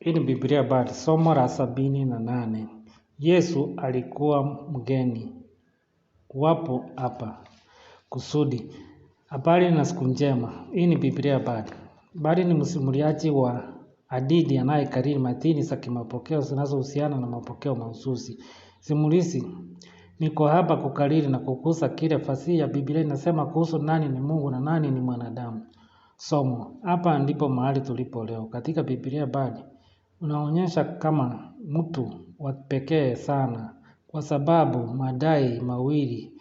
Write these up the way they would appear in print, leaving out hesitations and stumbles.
Hii ni Biblia Bard, somo la 78. Yesu alikuwa mgeni. Wapo hapa. Kusudi. Habari na siku njema. Hii ni Biblia Bard. Bard ni msimuliaji wa hadithi anayekariri matini za kimapokeo zinazohusiana na mapokeo mahususi. Simulizi. Niko hapa kukariri na kukuza kile fasihi ya Biblia inasema kuhusu nani ni Mungu na nani ni mwanadamu. Somo. Hapa ndipo mahali tulipo leo. Katika Biblia Bard unaonyesha kama mtu wa pekee sana kwa sababu madai mawili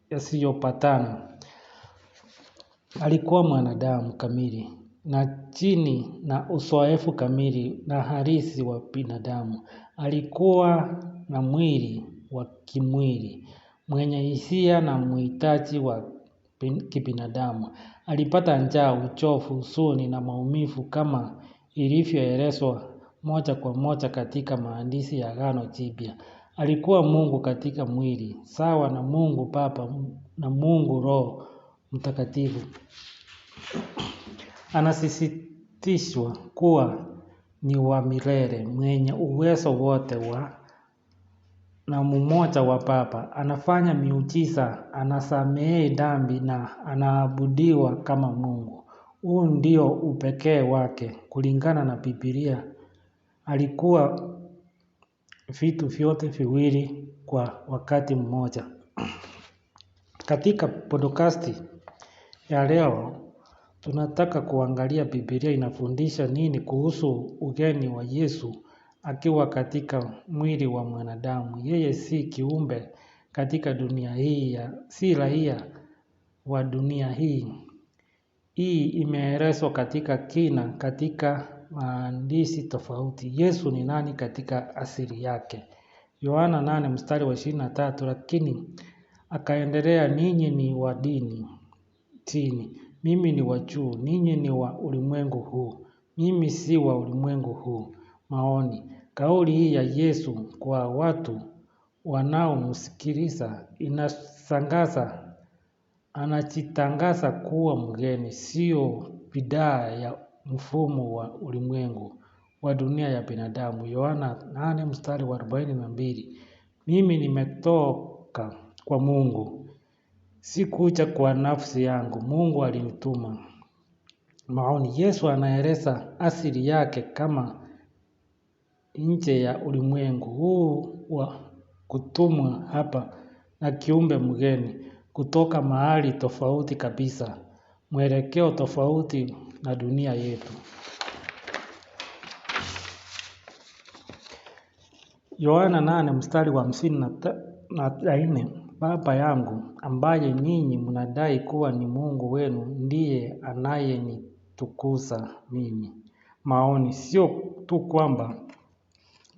yasiyopatana. Alikuwa mwanadamu kamili na chini na uzoefu kamili na halisi wa binadamu. Alikuwa na mwili wa kimwili, mwenye hisia na mhitaji wa kibinadamu. Alipata njaa, uchovu, huzuni na maumivu kama ilivyoelezwa moja kwa moja katika maandishi ya Agano Jipya. Alikuwa Mungu katika mwili, sawa na Mungu Baba na Mungu Roho Mtakatifu. Anasisitishwa kuwa ni wa milele, mwenye uwezo wote na mmoja wa Baba. Anafanya miujiza, anasamehe dhambi na anaabudiwa kama Mungu. Huu ndio upekee wake. Kulingana na Biblia, alikuwa vitu vyote viwili kwa wakati mmoja. Katika podcast ya leo, tunataka kuangalia Biblia inafundisha nini kuhusu ugeni wa Yesu akiwa katika mwili wa mwanadamu. Yeye si kiumbe katika dunia hii, si raia wa dunia hii. Hii imeelezwa katika kina katika maandishi tofauti. Yesu ni nani katika asili yake? Yohana 8 mstari wa 23, lakini akaendelea, ninyi ni wa dini chini, mimi ni wa juu, ninyi ni wa ulimwengu huu, mimi si wa ulimwengu huu. Maoni. Kauli hii ya Yesu kwa watu wanaomsikiliza inasangaza. Anajitangaza kuwa mgeni, sio bidhaa ya mfumo wa ulimwengu wa dunia ya binadamu. Yohana 8 mstari wa 42. Mimi nimetoka kwa Mungu, sikuja kwa nafsi yangu, Mungu alinituma. Maoni. Yesu anaeleza asili yake kama nje ya ulimwengu huu wa kutumwa hapa na kiumbe mgeni kutoka mahali tofauti kabisa, mwelekeo tofauti na dunia yetu. Yohana 8 mstari wa 54. Baba yangu ambaye ninyi mnadai kuwa ni Mungu wenu ndiye anayenitukuza mimi. Maoni. Sio tu kwamba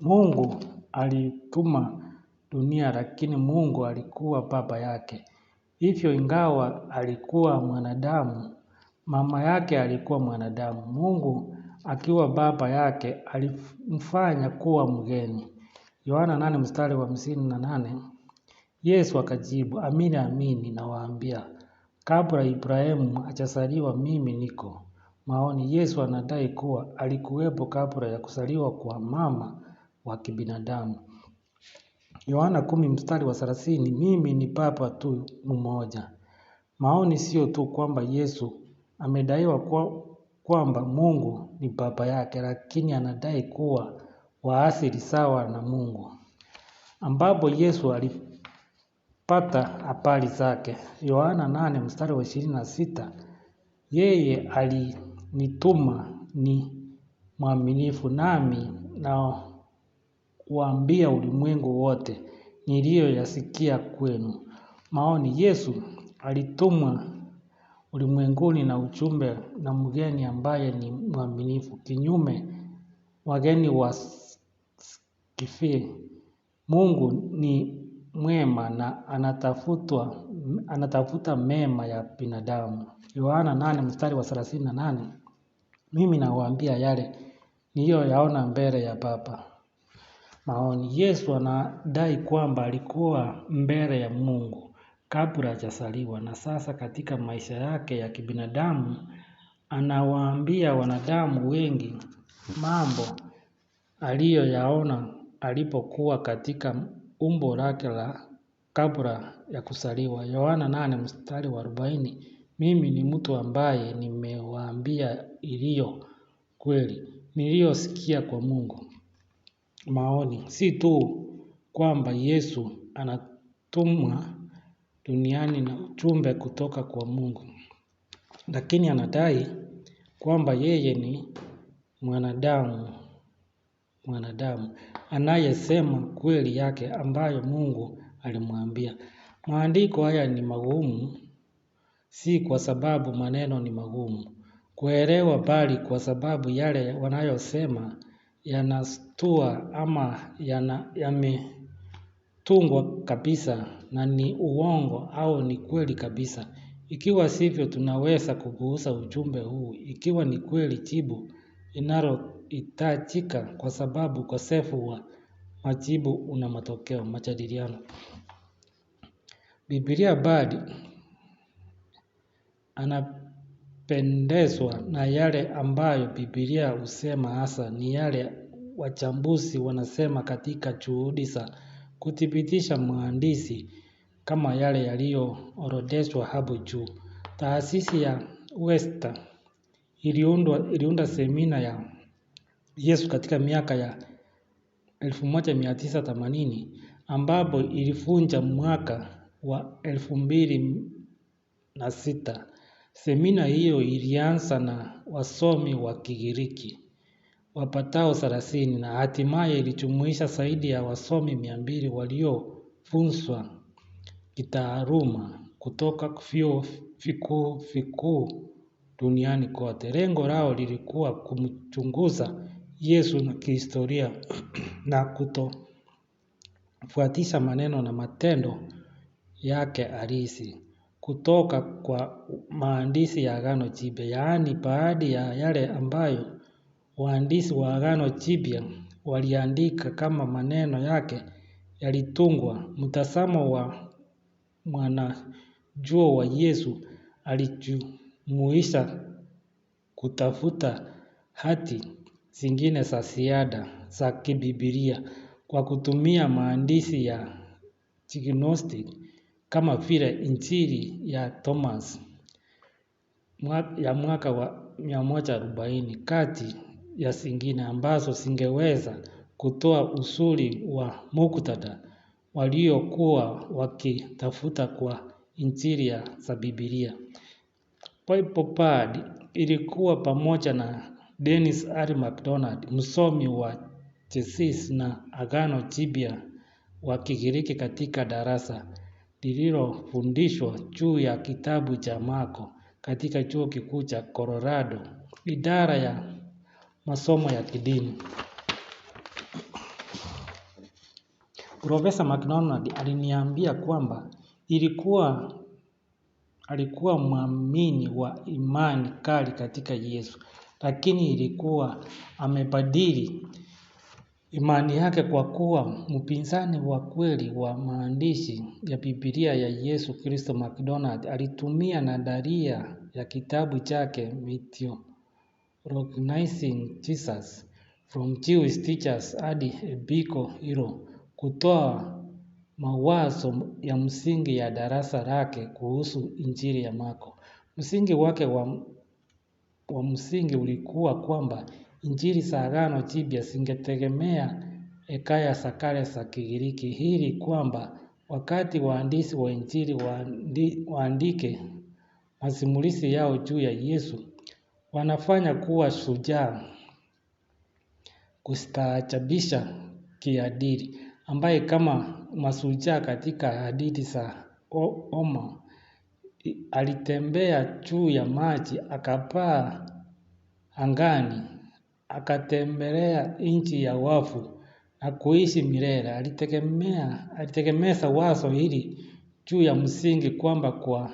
Mungu alituma dunia, lakini Mungu alikuwa baba yake. Hivyo ingawa alikuwa mwanadamu, mama yake alikuwa mwanadamu. Mungu akiwa baba yake alimfanya kuwa mgeni. Yohana 8 mstari wa 58. Yesu akajibu, amini amini nawaambia, kabla Ibrahimu hajazaliwa mimi niko. Maoni. Yesu anadai kuwa alikuwepo kabla ya kuzaliwa kwa mama wa kibinadamu. Yohana 10 mstari wa 30, mimi ni Baba tu mmoja. Maoni. Sio tu kwamba Yesu amedaiwa kwamba Mungu ni baba yake, lakini anadai kuwa wa asili sawa na Mungu. Ambapo Yesu alipata habari zake. Yohana 8 mstari wa 26, yeye alinituma ni mwaminifu, nami na kuambia ulimwengu wote niliyoyasikia kwenu. Maoni. Yesu alitumwa ulimwenguni na ujumbe na mgeni ambaye ni mwaminifu. Kinyume wageni wasikifie. Mungu ni mwema na anatafuta mema ya binadamu. Yohana 8 mstari wa 38, mimi nawaambia yale niliyoyaona mbele ya Baba. Maoni. Yesu anadai kwamba alikuwa mbele ya Mungu kabla hajazaliwa, na sasa katika maisha yake ya kibinadamu anawaambia wanadamu wengi mambo aliyoyaona alipokuwa katika umbo lake la kabla ya kuzaliwa. Yohana 8:40. Mimi ni mtu ambaye nimewaambia iliyo kweli niliyosikia kwa Mungu. Maoni, si tu kwamba Yesu anatumwa duniani na ujumbe kutoka kwa Mungu, lakini anadai kwamba yeye ni mwanadamu anayesema kweli yake ambayo Mungu alimwambia. Maandiko haya ni magumu, si kwa sababu maneno ni magumu kuelewa, bali kwa sababu yale wanayosema yanastua ama yametungwa kabisa na ni uongo au ni kweli kabisa. Ikiwa sivyo, tunaweza kupuuza ujumbe huu. Ikiwa ni kweli, jibu linalohitajika, kwa sababu ukosefu wa majibu una matokeo. Majadiliano. Biblia bado anapendezwa na yale ambayo Biblia husema, hasa ni yale wachambuzi wanasema katika juhudi za kuthibitisha maandishi kama yale yaliyoorodheshwa hapo juu. Taasisi ya Webster iliunda semina ya Yesu katika miaka ya 1980 ambapo ilivunja mwaka wa 2006. Semina hiyo ilianza na wasomi wa Kigiriki wapatao 30 na hatimaye ilijumuisha zaidi ya wasomi 200 waliofunzwa kitaaluma kutoka vyuo vikuu duniani kote. Lengo lao lilikuwa kumchunguza Yesu na kihistoria na kutofuatisha maneno na matendo yake halisi kutoka kwa maandishi ya Agano Jipya, yaani baadhi ya yale ambayo waandishi wa Agano Jipya waliandika kama maneno yake yalitungwa. Mtazamo wa mwanachuo wa Yesu alijumuisha kutafuta hati zingine za ziada za kibiblia kwa kutumia maandishi ya Gnostic kama vile Injili ya Thomas ya mwaka wa 140 kati ya zingine ambazo zingeweza kutoa uzuri wa muktadha waliokuwa wakitafuta kwa Injili za Biblia. Bible Bard ilikuwa pamoja na Dennis R. MacDonald, msomi wa Genesis na Agano Jipya wa Kigiriki katika darasa lililofundishwa juu ya kitabu cha Marko katika chuo kikuu cha Colorado, idara ya masomo ya kidini. Profesa MacDonald aliniambia kwamba alikuwa mwamini wa imani kali katika Yesu, lakini ilikuwa amebadili imani yake kwa kuwa mpinzani wa kweli wa maandishi ya Biblia ya Yesu Kristo. MacDonald alitumia nadharia ya kitabu chake Recognizing Jesus from Jewish Teachers hadi a Biblical Hero kutoa mawazo ya msingi ya darasa lake kuhusu Injili ya Marko. Msingi wake wa msingi ulikuwa kwamba Injili za Agano Jipya zingetegemea hekaya za kale za Kigiriki, ili kwamba wakati waandishi wa Injili waandike masimulizi yao juu ya Yesu, wanafanya kuwa shujaa kustaajabisha kiadili, ambaye kama mashujaa katika hadithi za Homer alitembea juu ya maji, akapaa angani, akatembelea nchi ya wafu na kuishi milele. Alitegemeza wazo hili juu ya msingi kwamba kwa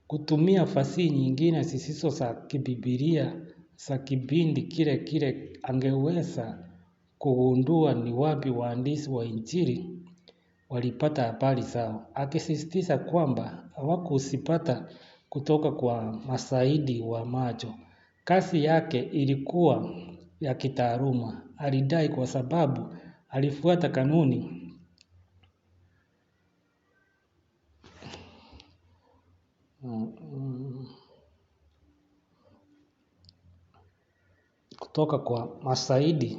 kutumia fasihi nyingine zisizo za kibiblia za kipindi kile angeweza kugundua ni wapi waandishi wa Injili walipata habari zao, akisisitiza kwamba hawakuzipata kutoka kwa mashahidi wa macho, Kazi yake ilikuwa ya kitaaluma. Alidai kwa sababu alifuata kanuni kutoka kwa mashahidi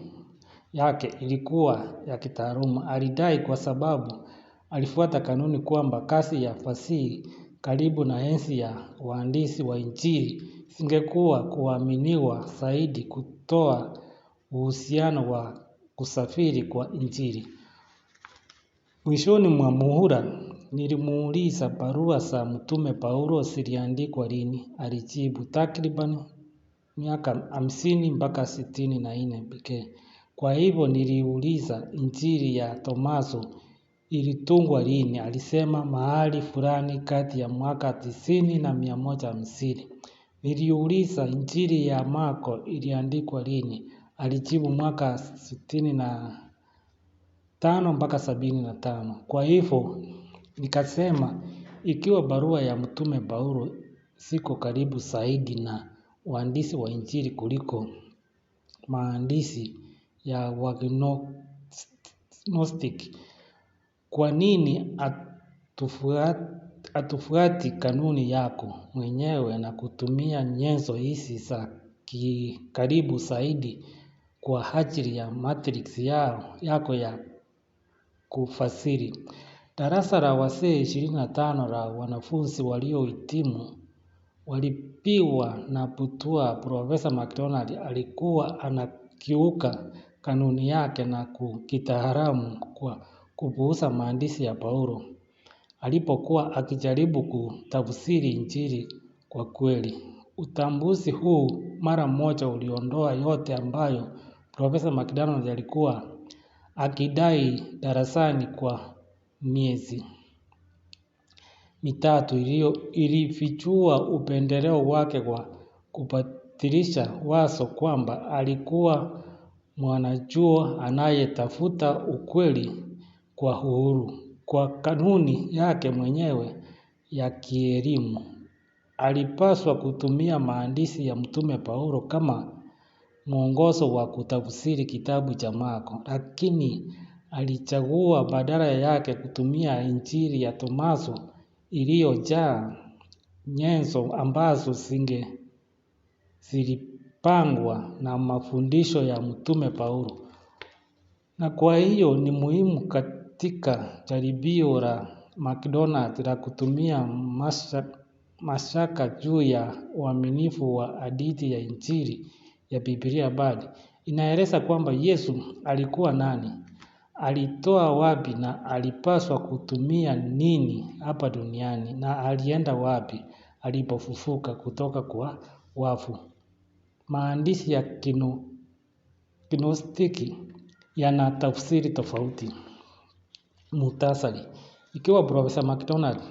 yake ilikuwa ya kitaaluma. Alidai kwa sababu alifuata kanuni kwamba kazi ya fasihi karibu na enzi ya waandishi wa Injili singekuwa kuaminiwa zaidi kutoa uhusiano wa kusafiri kwa Injili. Mwishoni mwa muhula nilimuuliza barua za Mtume Paulo ziliandikwa lini. Alijibu takriban miaka 50 mpaka 64 pekee. Kwa hivyo niliuliza Injili ya Tomaso ilitungwa lini. Alisema mahali fulani kati ya mwaka 90 na 150. Niliuliza Injili ya Marko iliandikwa lini. Alijibu mwaka 65 mpaka 75. Kwa hivyo nikasema ikiwa barua ya Mtume Paulo ziko karibu zaidi na waandishi wa Injili kuliko maandishi ya Wagnostic, kwa nini hatufuati kanuni yako mwenyewe na kutumia nyenzo hizi za karibu zaidi kwa ajili ya matrix yako ya kufasiri? Darasa la wazee 25 la wanafunzi waliohitimu walipigwa na butwaa. Profesa McDonald alikuwa anakiuka kanuni yake na kitaalamu kwa kupuuza maandishi ya Paulo alipokuwa akijaribu kutafsiri Injili kwa kweli. Utambuzi huu mara moja uliondoa yote ambayo Profesa McDonald alikuwa akidai darasani kwa miezi mitatu. Ilifichua upendeleo wake kwa kubatilisha wazo kwamba alikuwa mwanachuo anayetafuta ukweli kwa uhuru. Kwa kanuni yake mwenyewe ya kielimu, alipaswa kutumia maandishi ya Mtume Paulo kama mwongozo wa kutafsiri kitabu cha Marko, lakini alichagua badala yake kutumia Injili ya Tomaso iliyojaa nyenzo ambazo zilipangwa na mafundisho ya Mtume Paulo. Na kwa hiyo ni muhimu katika jaribio la McDonald la kutumia mashaka juu ya uaminifu wa hadithi ya Injili ya Biblia Bard. Inaeleza kwamba Yesu alikuwa nani, alitoa wapi na alipaswa kutumia nini hapa duniani, na alienda wapi alipofufuka kutoka kwa wafu. Maandishi ya Gnostiki yana tafsiri tofauti. Muhtasari. Ikiwa Profesa McDonald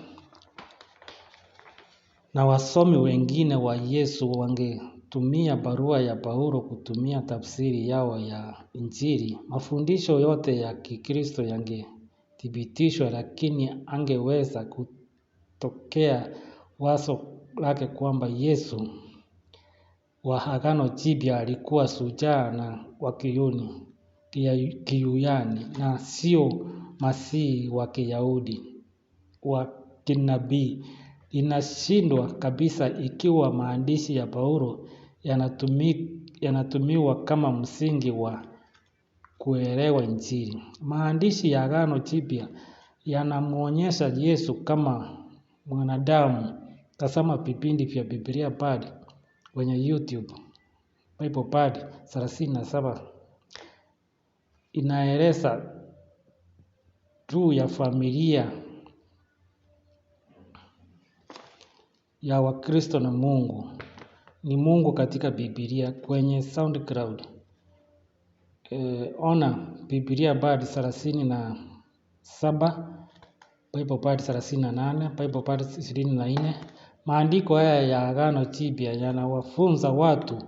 na wasomi wengine wa Yesu wangetumia barua ya Paulo kutumia tafsiri yao ya Injili, mafundisho yote ya Kikristo yangethibitishwa, lakini angeweza kutokea wazo lake kwamba Yesu wa Agano Jipya alikuwa shujaa na wa Kiyunani na sio Masihi wa Kiyahudi wa kinabii. Inashindwa kabisa ikiwa maandishi ya Paulo yanatumiwa kama msingi wa kuelewa Injili. Maandishi ya Agano Jipya yanamuonyesha Yesu kama mwanadamu. Tazama vipindi vya Biblia Bard kwenye YouTube. Bible Bard 37 inaeleza juu ya familia ya Wakristo na Mungu. Ni Mungu katika Biblia kwenye SoundCloud. Ona Biblia Bard 37, Bible Bard 38, Bible Bard 24. Maandiko haya ya Agano Jipya yanawafunza watu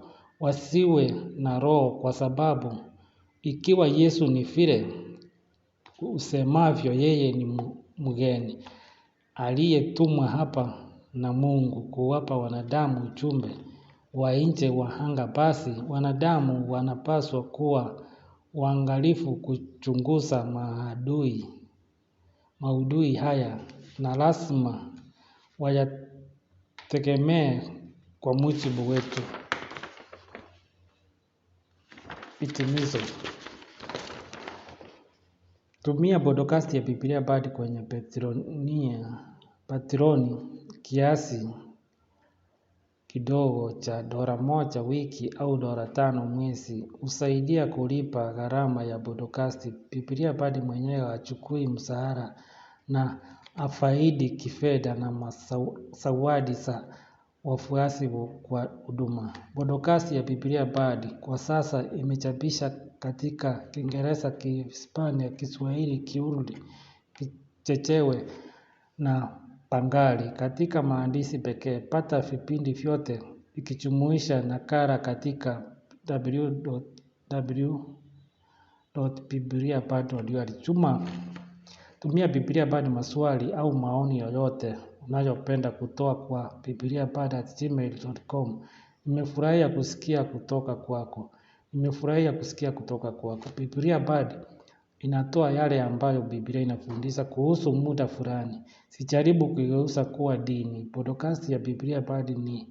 wasiwe na roho, kwa sababu ikiwa Yesu ni vile usemavyo, yeye ni mgeni aliyetumwa hapa na Mungu kuwapa wanadamu ujumbe wa nje wa anga, basi wanadamu wanapaswa kuwa waangalifu kuchunguza maudhui haya na lazima wayategemee kwa mujibu wetu. Hitimizo. Tumia podcast ya Biblia Bard kwenye Patreon kiasi kidogo cha $1 wiki au $5 mwezi. Husaidia kulipa gharama ya podcast. Biblia Bard mwenyewe hachukui mshahara na afaidi kifedha na zawadi za wafuasi kwa huduma. Podcast ya Biblia Bard kwa sasa imechapisha katika Kiingereza, Kihispania, Kiswahili, Kiurdu, Kichechewe na Bengali katika maandishi pekee. Pata vipindi vyote ikijumuisha nakala katika www.bibliabard.org. Tumia Biblia Bard maswali au maoni yoyote unayopenda kutoa kwa bibliabard@gmail.com. Nimefurahia kusikia kutoka kwako. Biblia Bard inatoa yale ambayo Biblia inafundisha kuhusu muda fulani. Sijaribu kuigeuza kuwa dini. Podcast ya Biblia Bard ni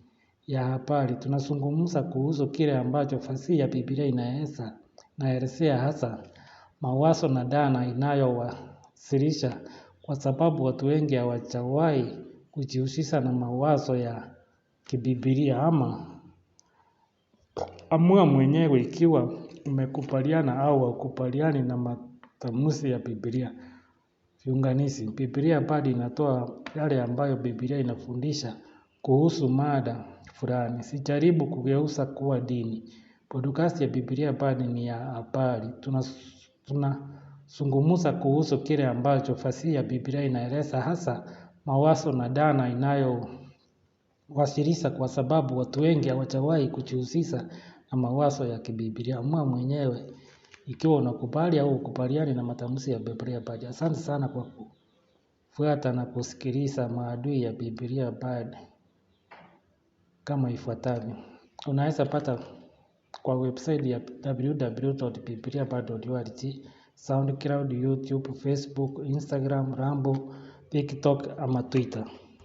ya habari. Tunazungumza kuhusu kile ambacho fasihi ya Biblia inaelezea, hasa mawazo na dhana inayowasilisha, kwa sababu watu wengi hawajawahi kujihusisha na mawazo ya kibiblia. Amua mwenyewe ikiwa umekubaliana au hukubaliani na matamshi ya Biblia. Viunganishi. Biblia Bard inatoa yale ambayo Biblia inafundisha kuhusu mada fulani. Sijaribu kugeuza kuwa dini. Podcast ya Biblia Bard ni ya habari. Tunazungumza kuhusu kile ambacho fasihi ya Biblia inaeleza, hasa mawazo na dhana inayowasilisha, kwa sababu watu wengi hawajawahi kujihusisha na mawazo ya kibiblia. Amua mwenyewe ikiwa unakubali au hukubaliani na matamshi ya Biblia Bard. Asante sana kwa kufuata na kusikiliza maudhui ya Biblia Bard kama ifuatavyo. Unaweza pata kwa website ya www.bibliabard.org, SoundCloud, YouTube, Facebook, Instagram, Rumble, TikTok ama Twitter.